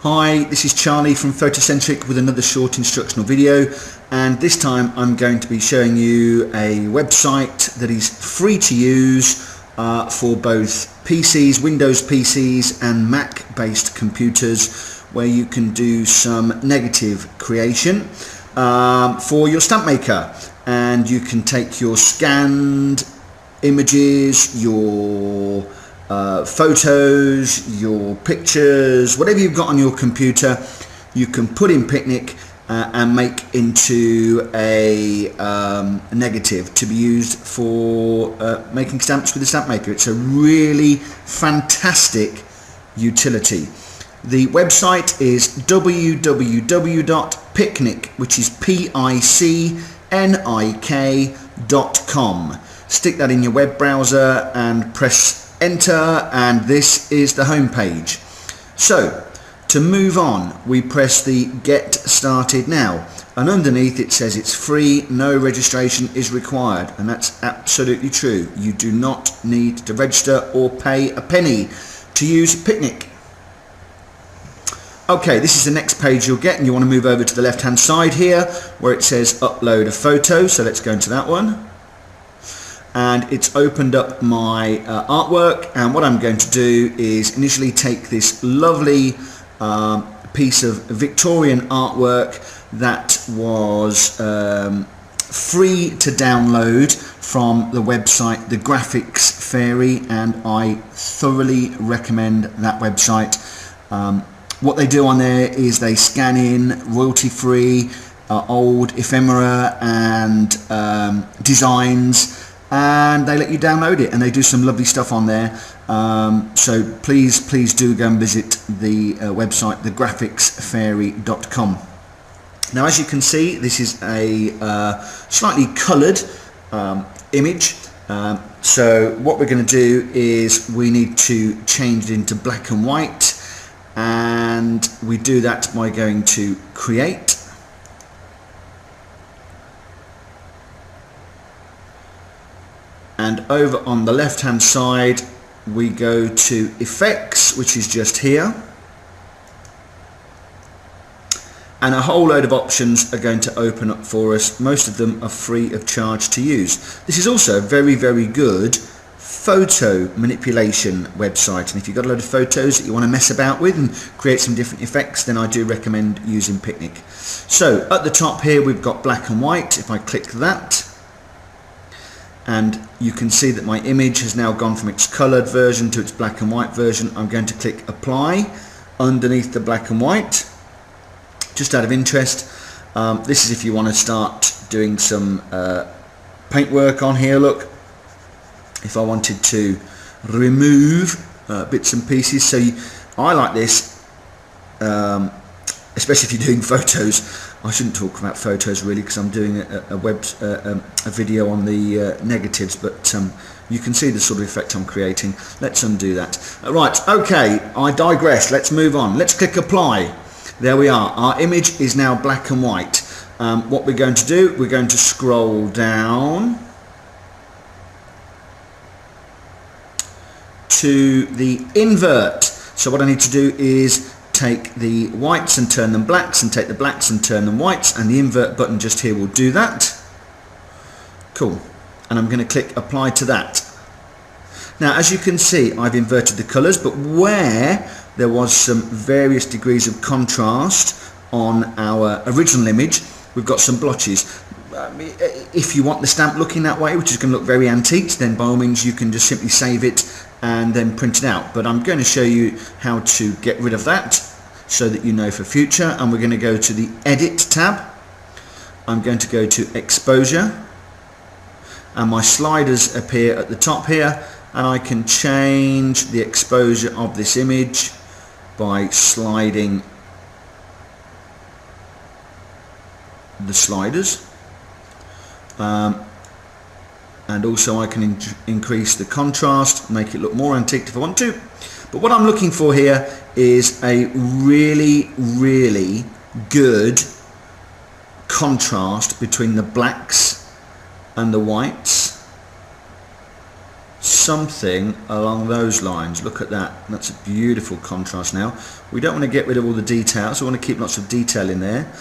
Hi, this is Charlie from Photocentric with another short instructional video, and this time I'm going to be showing you a website that is free to use for both PCs, Windows PCs and Mac based computers, where you can do some negative creation for your stamp maker, and you can take your scanned images, your photos, your pictures, whatever you've got on your computer, you can put in PICNIK and make into a negative to be used for making stamps with the stamp maker. It's a really fantastic utility. The website is www.picnik, which is PICNIK.com. Stick that in your web browser and press enter, and this is the home page. So to move on, we press the get started now, and underneath it says it's free, no registration is required, and that's absolutely true. You do not need to register or pay a penny to use PICNIK. Okay, this is the next page you'll get, and you want to move over to the left hand side here where it says upload a photo. So let's go into that one, and it's opened up my artwork, and what I'm going to do is initially take this lovely piece of Victorian artwork that was free to download from the website The Graphics Fairy, and I thoroughly recommend that website. What they do on there is they scan in royalty free old ephemera and designs, and they let you download it, and they do some lovely stuff on there. So please do go and visit the website thegraphicsfairy.com. Now, as you can see, this is a slightly coloured image. So what we're going to do is we need to change it into black and white, and we do that by going to create, and over on the left hand side we go to effects, which is just here, and a whole load of options are going to open up for us. Most of them are free of charge to use. This is also a very good photo manipulation website, and if you've got a load of photos that you want to mess about with and create some different effects, then I do recommend using PICNIK. So at the top here we've got black and white. If I click that, and you can see that my image has now gone from its coloured version to its black and white version. I'm going to click apply underneath the black and white. Just out of interest, this is if you want to start doing some paintwork on here. Look, if I wanted to remove bits and pieces, so I like this, especially if you're doing photos. I shouldn't talk about photos really, because I'm doing a video on the negatives, but you can see the sort of effect I'm creating. Let's undo that. Right, okay, I digress. Let's move on. Let's click apply. There we are. Our image is now black and white. What we're going to do, we're going to scroll down to the invert. So what I need to do is take the whites and turn them blacks, and take the blacks and turn them whites, and the invert button just here will do that. Cool. And I'm going to click apply to that. Now, as you can see, I've inverted the colours, but where there was some various degrees of contrast on our original image, we've got some blotches. If you want the stamp looking that way, which is going to look very antique, then by all means you can just simply save it and then print it out. But I'm going to show you how to get rid of that so that you know for future. And we're going to go to the edit tab. I'm going to go to exposure, and my sliders appear at the top here, and I can change the exposure of this image by sliding the sliders. And also I can increase the contrast, make it look more antique if I want to. But what I'm looking for here is a really good contrast between the blacks and the whites. something along those lines. Look at that, that's a beautiful contrast. Now we don't want to get rid of all the details, we want to keep lots of detail in there.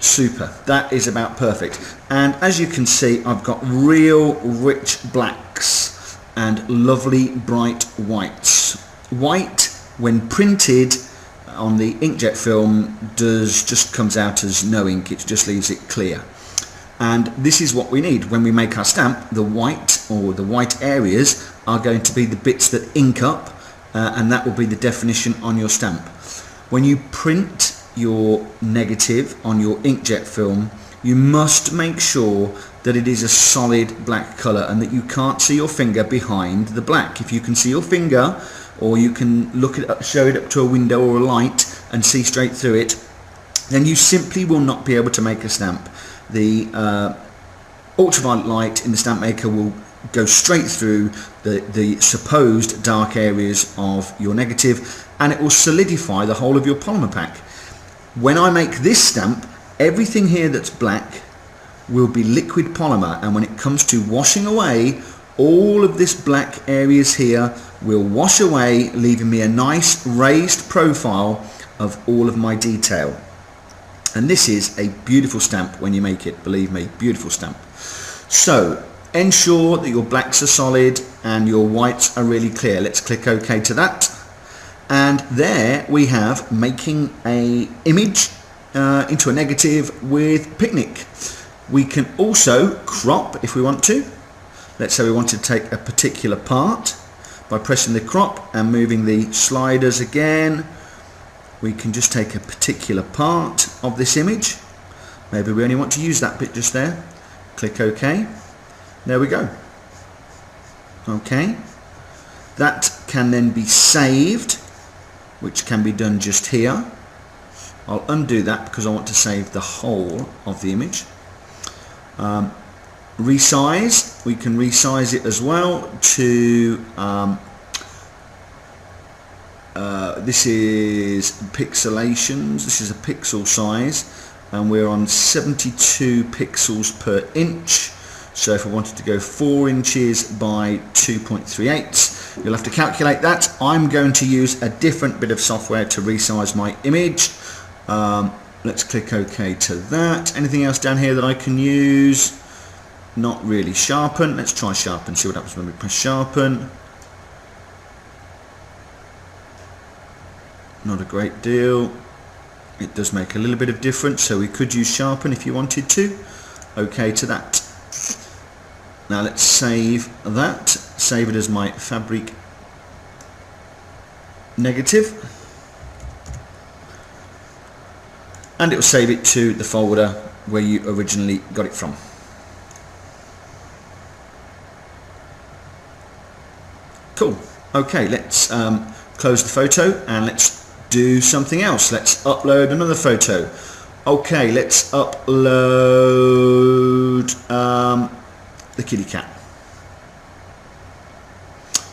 Super, that is about perfect. And as you can see, I've got real rich blacks and lovely bright whites. White, when printed on the inkjet film, just comes out as no ink, it just leaves it clear. And this is what we need when we make our stamp. The white, or the white areas, are going to be the bits that ink up, and that will be the definition on your stamp. When you print your negative on your inkjet film, you must make sure that it is a solid black colour and that you can't see your finger behind the black. If you can see your finger, or you can look it up, show it up to a window or a light and see straight through it, then you simply will not be able to make a stamp. The ultraviolet light in the stamp maker will go straight through the supposed dark areas of your negative, and it will solidify the whole of your polymer pack. When I make this stamp, everything here that's black will be liquid polymer, and when it comes to washing away, all of this black areas here will wash away, leaving me a nice raised profile of all of my detail. And this is a beautiful stamp when you make it, believe me, beautiful stamp. So ensure that your blacks are solid and your whites are really clear. Let's click OK to that. And there we have making a image into a negative with PICNIK. We can also crop if we want to. Let's say we want to take a particular part. By pressing the crop and moving the sliders again, we can just take a particular part of this image. Maybe we only want to use that bit just there. Click OK. There we go. Okay. That can then be saved, which can be done just here. I'll undo that because I want to save the whole of the image. Resize, we can resize it as well to this is pixelations, this is a pixel size, and we're on 72 pixels per inch. So if I wanted to go 4 inches by 2.38, you'll have to calculate that. I'm going to use a different bit of software to resize my image. Let's click OK to that. Anything else down here that I can use? Not really. Sharpen. Let's try sharpen, see what happens when we press sharpen. Not a great deal. It does make a little bit of difference, so we could use sharpen if you wanted to. OK to that. Now let's save that. Save it as my fabric negative. And it will save it to the folder where you originally got it from. Cool. Okay, let's close the photo and let's do something else. Let's upload another photo. Okay, let's upload the kitty cat.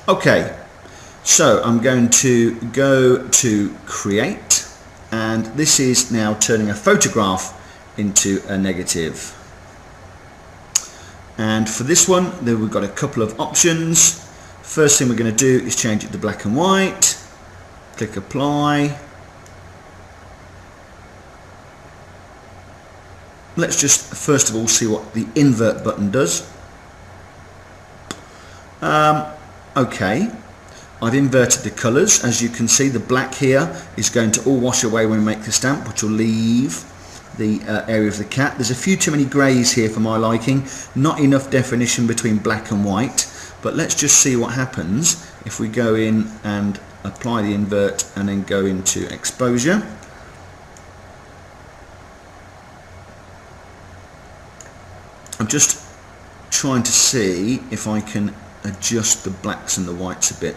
Okay, so I'm going to go to create, and this is now turning a photograph into a negative. And for this one, then we've got a couple of options. First thing we're going to do is change it to black and white. Click apply. Let's just first of all see what the invert button does. Okay, I've inverted the colours. As you can see, the black here is going to all wash away when we make the stamp, which will leave the area of the cat. There's a few too many greys here for my liking, not enough definition between black and white, but let's just see what happens if we go in and apply the invert and then go into exposure. I'm just trying to see if I can adjust the blacks and the whites a bit.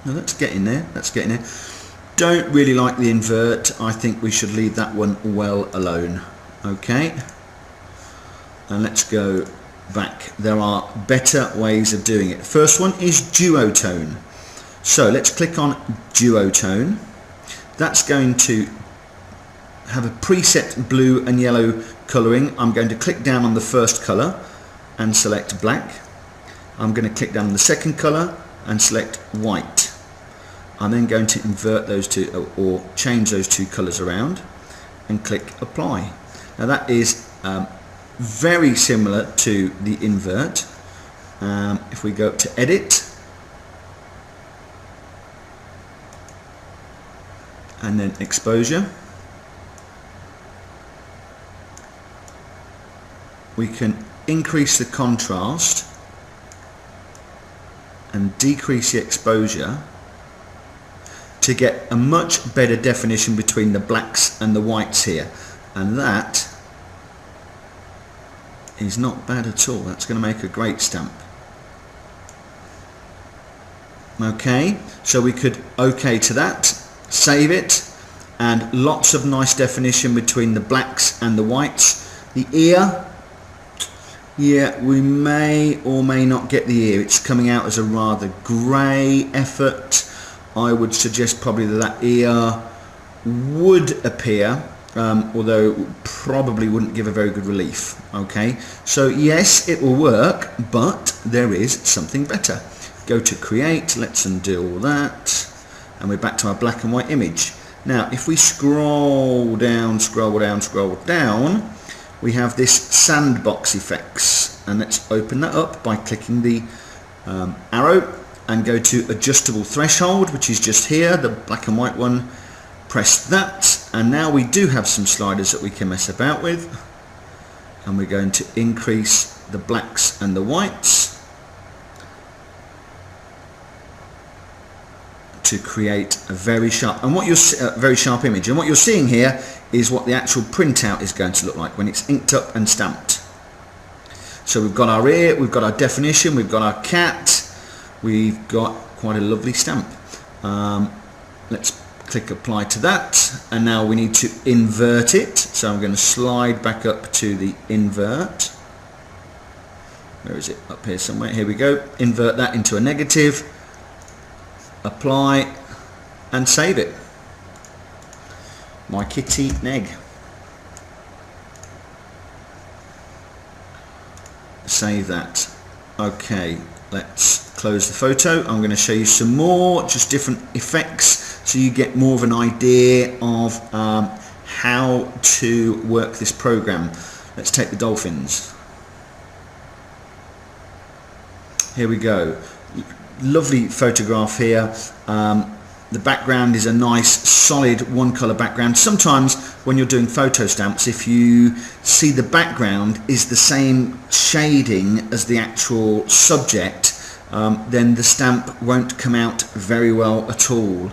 Now that's getting there, that's getting there. Don't really like the invert. I think we should leave that one well alone. Okay, and let's go back. There are better ways of doing it. First one is duotone. So let's click on duotone. That's going to have a preset blue and yellow colouring. I'm going to click down on the first colour and select black. I'm going to click down on the second colour and select white. I'm then going to invert those two, or change those two colours around, and click apply. Now that is very similar to the invert. If we go up to edit and then exposure, we can increase the contrast and decrease the exposure to get a much better definition between the blacks and the whites here, and that is not bad at all. That's going to make a great stamp. Okay, so we could OK to that, save it, and lots of nice definition between the blacks and the whites. The ear, yeah, we may or may not get the ear. It's coming out as a rather grey effort. I would suggest probably that ear would appear, although it probably wouldn't give a very good relief. Okay, so yes, it will work, but there is something better. Go to create, let's undo all that, and we're back to our black and white image. Now if we scroll down, we have this sandbox effects, and let's open that up by clicking the arrow and go to adjustable threshold, which is just here, the black and white one. Press that, and now we do have some sliders that we can mess about with, and we're going to increase the blacks and the whites to create a very sharp image. And what you're seeing here is what the actual printout is going to look like when it's inked up and stamped. So we've got our ear, we've got our definition, we've got our cat, we've got quite a lovely stamp. Let's click apply to that, and now we need to invert it. So I'm going to slide back up to the invert. Where is it? Up here somewhere. Here we go. Invert that into a negative. Apply and save it. My kitty Neg. Save that. Okay, let's close the photo. I'm going to show you some more, just different effects, so you get more of an idea of how to work this program. Let's take the dolphins. Here we go. Lovely photograph here. The background is a nice solid one color background. Sometimes when you're doing photo stamps, if you see the background is the same shading as the actual subject, then the stamp won't come out very well at all.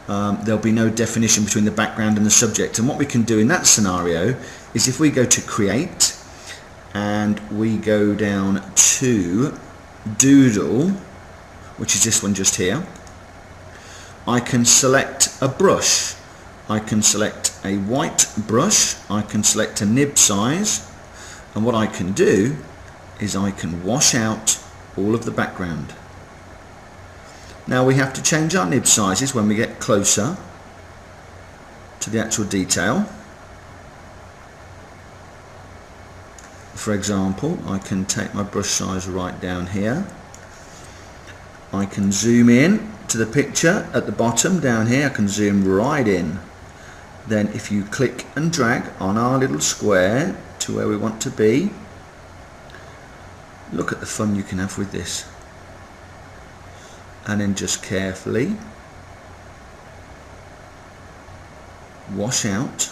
There'll be no definition between the background and the subject. And what we can do in that scenario is, if we go to create and we go down to doodle, which is this one just here, I can select a brush. I can select a white brush, I can select a nib size, and what I can do is I can wash out all of the background. Now we have to change our nib sizes when we get closer to the actual detail. For example, I can take my brush size right down here. I can zoom in to the picture at the bottom down here. I can zoom right in. Then if you click and drag on our little square to where we want to be, look at the fun you can have with this. And then just carefully wash out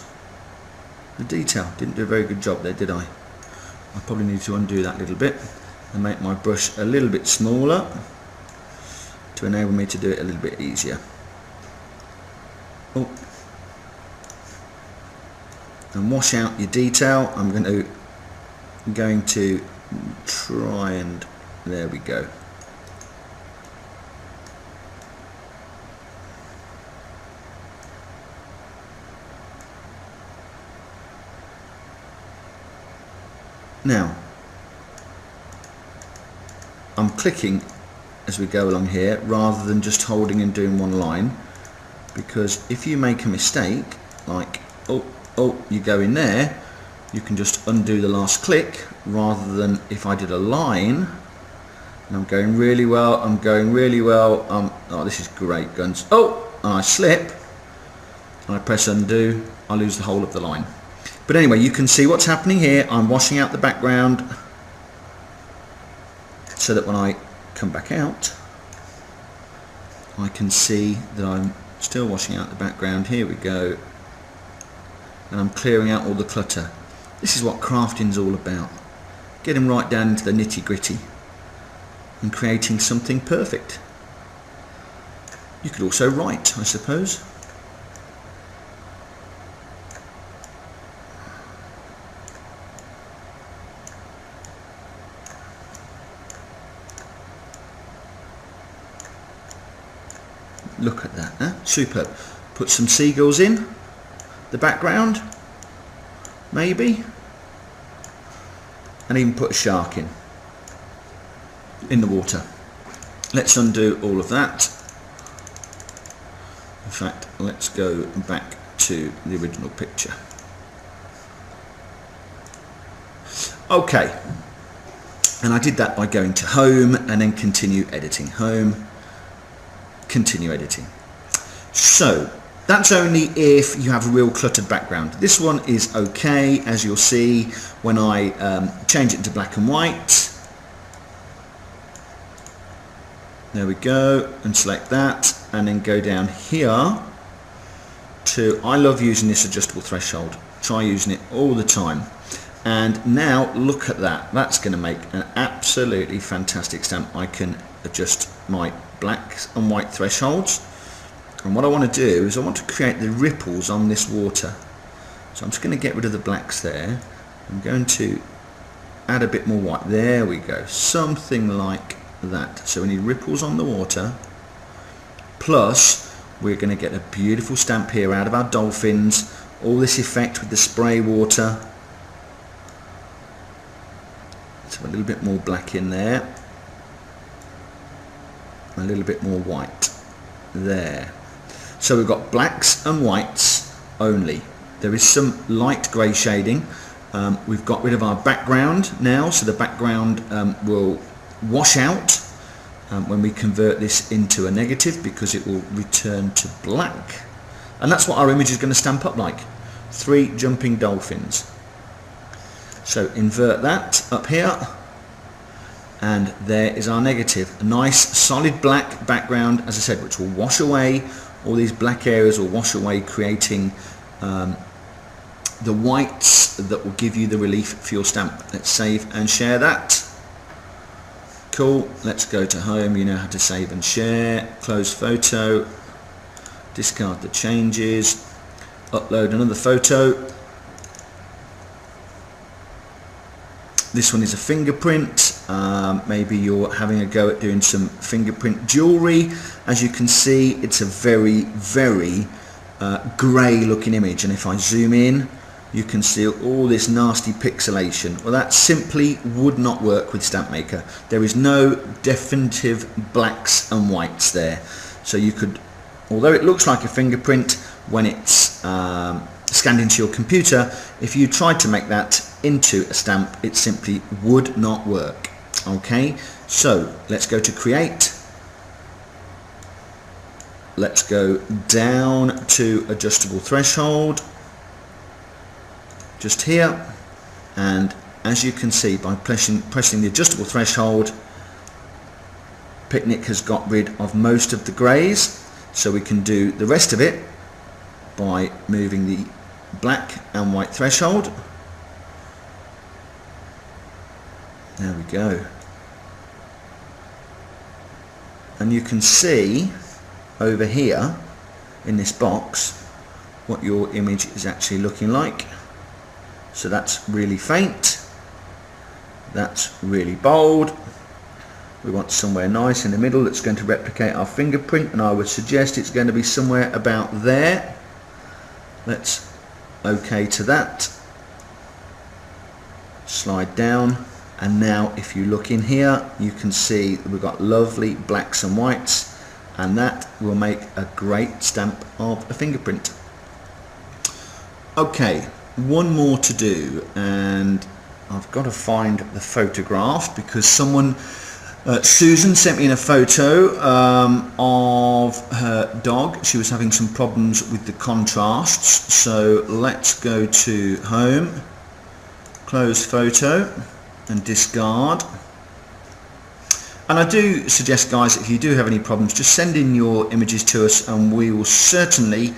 the detail. Didn't do a very good job there, did I? I probably need to undo that a little bit and make my brush a little bit smaller to enable me to do it a little bit easier. Oh. And wash out your detail. I'm going to try and, there we go. Now I'm clicking as we go along here rather than just holding and doing one line, because if you make a mistake, like oh you go in there, you can just undo the last click, rather than if I did a line, and I'm going really well, oh, this is great guns, oh, and I slip, and I press undo, I lose the whole of the line. But anyway, you can see what's happening here. I'm washing out the background, so that when I come back out, I can see that I'm still washing out the background. Here we go, and I'm clearing out all the clutter. This is what crafting's all about, getting right down into the nitty-gritty and creating something perfect. You could also write, I suppose. Look at that, huh? Superb. Put some seagulls in the background, maybe, and even put a shark in the water. Let's undo all of that. In fact, let's go back to the original picture. Okay, and I did that by going to home and then continue editing. Home, continue editing. So that's only if you have a real cluttered background. This one is okay, as you'll see when I change it to black and white. There we go, and select that, and then go down here to, I love using this adjustable threshold. Try using it all the time. And now look at that. That's going to make an absolutely fantastic stamp. I can adjust my black and white thresholds. And what I want to do is I want to create the ripples on this water. So I'm just going to get rid of the blacks there. I'm going to add a bit more white. There we go. Something like that. So we need ripples on the water. Plus we're going to get a beautiful stamp here out of our dolphins. All this effect with the spray water. Let's have a little bit more black in there. A little bit more white. There. So we've got blacks and whites only. There is some light grey shading. We've got rid of our background now, so the background will wash out when we convert this into a negative, because it will return to black. And that's what our image is going to stamp up like. 3 jumping dolphins. So invert that up here, and there is our negative. A nice solid black background, as I said, which will wash away. All these black areas will wash away, creating the whites that will give you the relief for your stamp. Let's save and share that. Cool. Let's go to home. You know how to save and share. Close photo. Discard the changes. Upload another photo. This one is a fingerprint. Maybe you're having a go at doing some fingerprint jewelry. As you can see, it's a very, very grey looking image, and if I zoom in, you can see all this nasty pixelation. Well, that simply would not work with Stamp Maker. There is no definitive blacks and whites there. So you could, although it looks like a fingerprint when it's scanned into your computer, if you tried to make that into a stamp, it simply would not work. Okay, so let's go to create. Let's go down to adjustable threshold, just here, and as you can see, by pressing the adjustable threshold, PICNIK has got rid of most of the greys, so we can do the rest of it by moving the black and white threshold. There we go. And you can see over here in this box what your image is actually looking like. So that's really faint, that's really bold. We want somewhere nice in the middle that's going to replicate our fingerprint, and I would suggest it's going to be somewhere about there. Let's OK to that. Slide down, and now if you look in here, you can see we've got lovely blacks and whites, and that will make a great stamp of a fingerprint. Okay, one more to do, and I've got to find the photograph because someone, Susan, sent me in a photo of her dog. She was having some problems with the contrasts, so let's go to home, close photo and discard. And I do suggest, guys, if you do have any problems, just send in your images to us and we will certainly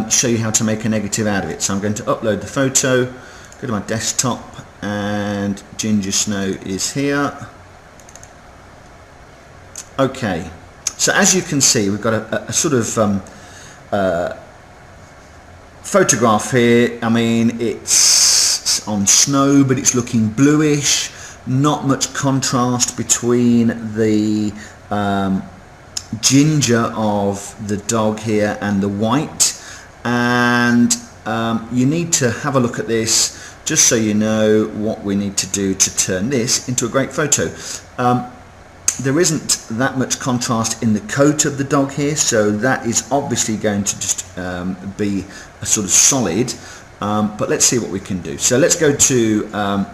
show you how to make a negative out of it. So I'm going to upload the photo, go to my desktop, and Ginger Snow is here. Okay, so as you can see, we've got a sort of photograph here. I mean, it's on snow, but it's looking bluish. Not much contrast between the ginger of the dog here and the white, and you need to have a look at this just so you know what we need to do to turn this into a great photo. There isn't that much contrast in the coat of the dog here, so that is obviously going to just be a sort of solid, but let's see what we can do. So let's go to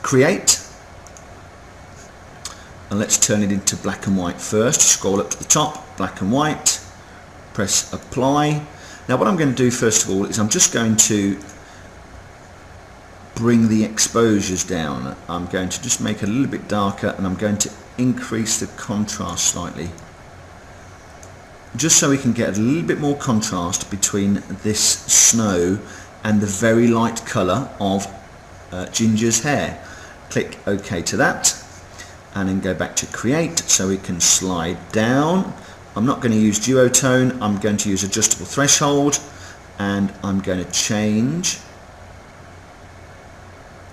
create. And let's turn it into black and white first. Scroll up to the top, black and white, press apply. Now what I'm going to do first of all is I'm just going to bring the exposures down. I'm going to just make it a little bit darker, and I'm going to increase the contrast slightly, just so we can get a little bit more contrast between this snow and the very light colour of Ginger's hair. Click OK to that, and then go back to create so we can slide down. I'm not going to use duotone, I'm going to use adjustable threshold, and I'm going to change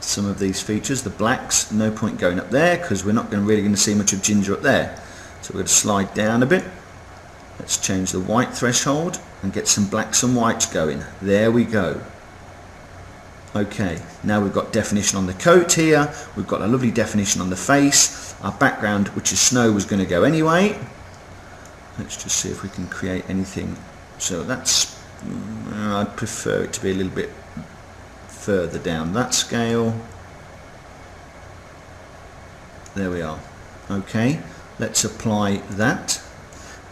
some of these features. The blacks, no point going up there because we're not really going to see much of Ginger up there. So we're going to slide down a bit. Let's change the white threshold and get some blacks and whites going. There we go. Okay, now we've got definition on the coat here, we've got a lovely definition on the face. Our background, which is snow, was going to go anyway. Let's just see if we can create anything. So that's, I'd prefer it to be a little bit further down that scale. There we are. Okay, let's apply that.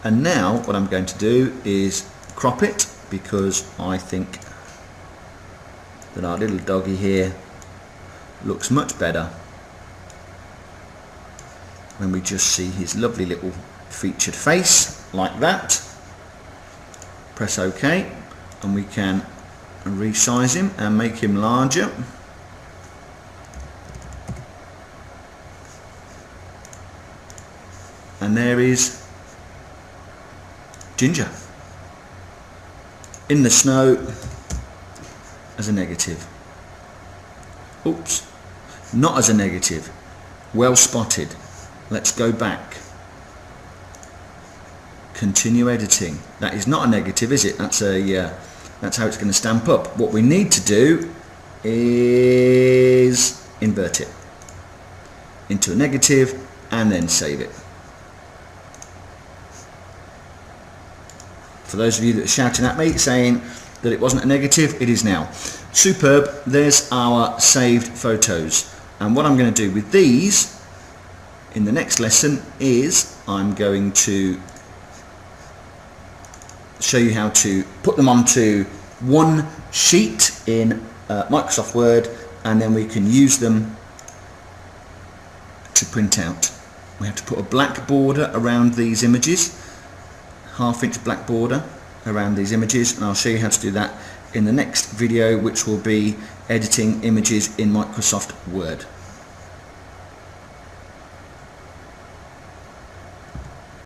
And now what I'm going to do is crop it, because I think that our little doggy here looks much better when we just see his lovely little featured face like that. Press OK, and we can resize him and make him larger. And there is Ginger in the snow as a negative. Oops, not as a negative. Well spotted. Let's go back. Continue editing. That is not a negative, is it? That's a that's how it's going to stamp up. What we need to do is invert it into a negative and then save it. For those of you that are shouting at me saying that it wasn't a negative, it is now. Superb. There's our saved photos, and what I'm going to do with these in the next lesson is I'm going to show you how to put them onto one sheet in Microsoft Word, and then we can use them to print out. We have to put a black border around these images, half-inch black border around these images, and I'll show you how to do that in the next video, which will be editing images in Microsoft Word.